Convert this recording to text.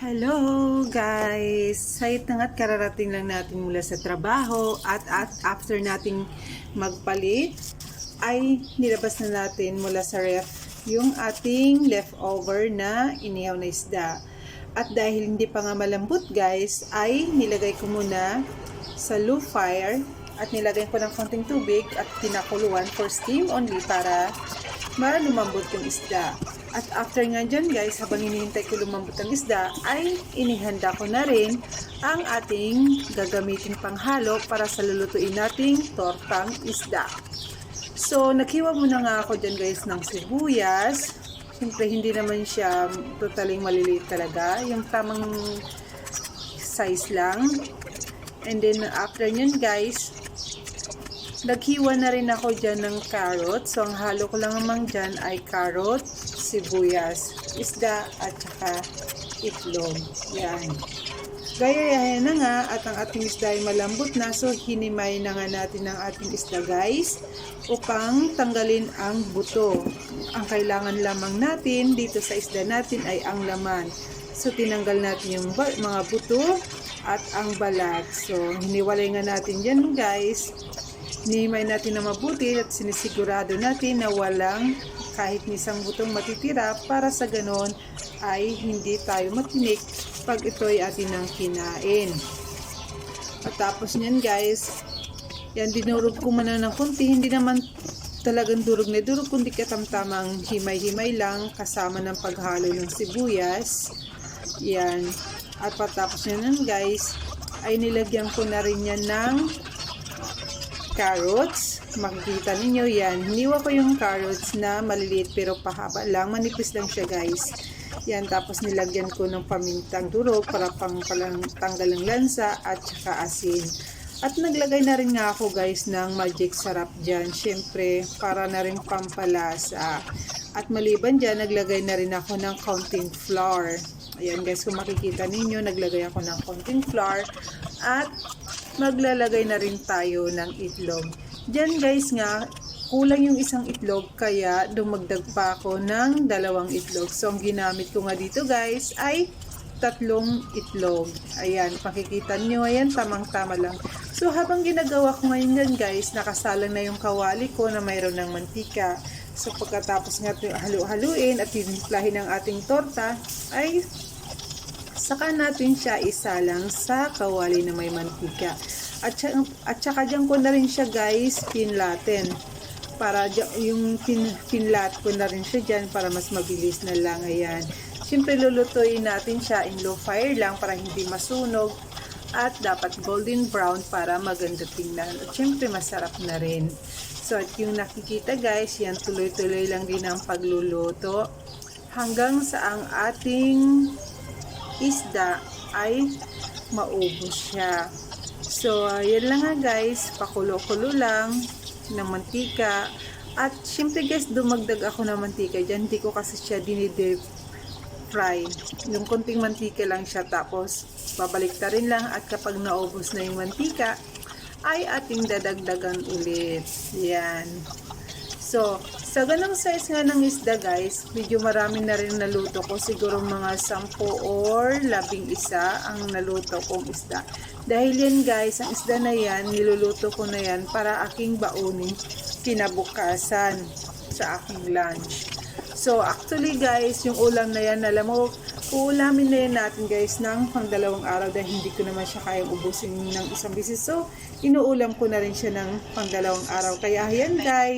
Hello guys! Sayot na nga't kararating lang natin mula sa trabaho at after nating magpalit ay nilabas na natin mula sa ref yung ating leftover na inihaw na isda. At dahil hindi pa nga malambot guys ay nilagay ko muna sa low fire at nilagay ko ng konting tubig at pinakuluan for steam only para lumambot yung isda. At after nga dyan guys, habang hinihintay ko lumambot ang isda, ay inihanda ko na rin ang ating gagamitin panghalo para sa lulutuin nating tortang isda. So, naghiwa muna nga ako dyan guys ng sibuyas. Siyempre, hindi naman siya totaling maliliit talaga. Yung tamang size lang. And then, after nyan guys, naghiwa na rin ako dyan ng carrot. So, ang halo ko lang naman dyan ay carrot, sibuyas, isda, at saka itlog. Yan. Gaya-gaya na nga at ang ating isda ay malambot na. So, hinimay na nga natin ang ating isda guys upang tanggalin ang buto. Ang kailangan lamang natin dito sa isda natin ay ang laman. So, tinanggal natin yung mga buto at ang balat. So, hiniwalay nga natin dyan guys. Hinimay natin na mabuti at sinisigurado natin na walang kahit isang butong matitira para sa ganon ay hindi tayo matinik pag ito'y atin ang kinain. At tapos nyan guys, yan dinurog ko muna ng konti, hindi naman talagang durog na durog kundi katamtamang himay-himay lang kasama ng paghalo ng sibuyas. Yan. At patapos nyan guys, ay nilagyan ko na rin yan ng carrots. Makikita ninyo yan. Hiniwa ko yung carrots na maliliit pero pahaba lang. Manipis lang siya guys. Yan. Tapos nilagyan ko ng pamintang durog para tanggal ng lansa at saka asin. At naglagay na rin nga ako guys ng magic sarap dyan. Siyempre para na rin pampalasa. At maliban dyan, naglagay na rin ako ng counting flour. Ayan guys, kung makikita ninyo, naglagay ako ng counting flour. At maglalagay na rin tayo ng itlog. Diyan guys nga, kulang yung isang itlog kaya dumagdag pa ako ng 2 itlog. So ang ginamit ko nga dito guys ay 3 itlog. Ayan, pakikita nyo, ayan, tamang-tama lang. So habang ginagawa ko ngayon yan guys, nakasalang na yung kawali ko na mayroon ng mantika. So pagkatapos nga halu-haluin at tinimplahin ng ating torta ay saka natin siya isalang sa kawali na may mantika. At saka dyan ko na rin siya guys pinlatin. Para yung pinlat ko na rin siya dyan para mas mabilis na lang. Ayan. Siyempre lulutuin natin siya in low fire lang para hindi masunog. At dapat golden brown para maganda tingnan. At siyempre masarap na rin. So at yung nakikita guys, yan tuloy-tuloy lang din ang pagluluto. Hanggang sa ang ating isda ay maubos siya. So, yan lang nga guys, pakulo-kulo lang ng mantika. At syempre guys, dumagdag ako ng mantika dyan. Hindi ko kasi siya dinidip fry. Yung konting mantika lang siya. Tapos, babalik ta rin lang. At kapag naubos na yung mantika, ay ating dadagdagan ulit. Yan. So, sa ganang size nga ng isda guys, medyo marami na rin naluto ko. Siguro mga 10 or 11 ang naluto kong isda. Dahil yan guys, ang isda na yan, niluluto ko na yan para aking baunin kinabukasan sa aking lunch. So, actually guys, yung ulam na yan, alam mo, uulamin na yan natin guys ng pang 2 araw dahil hindi ko naman siya kayang ubusin ng isang bisis. So, inuulam ko na rin siya ng pang 2 araw. Kaya yan guys.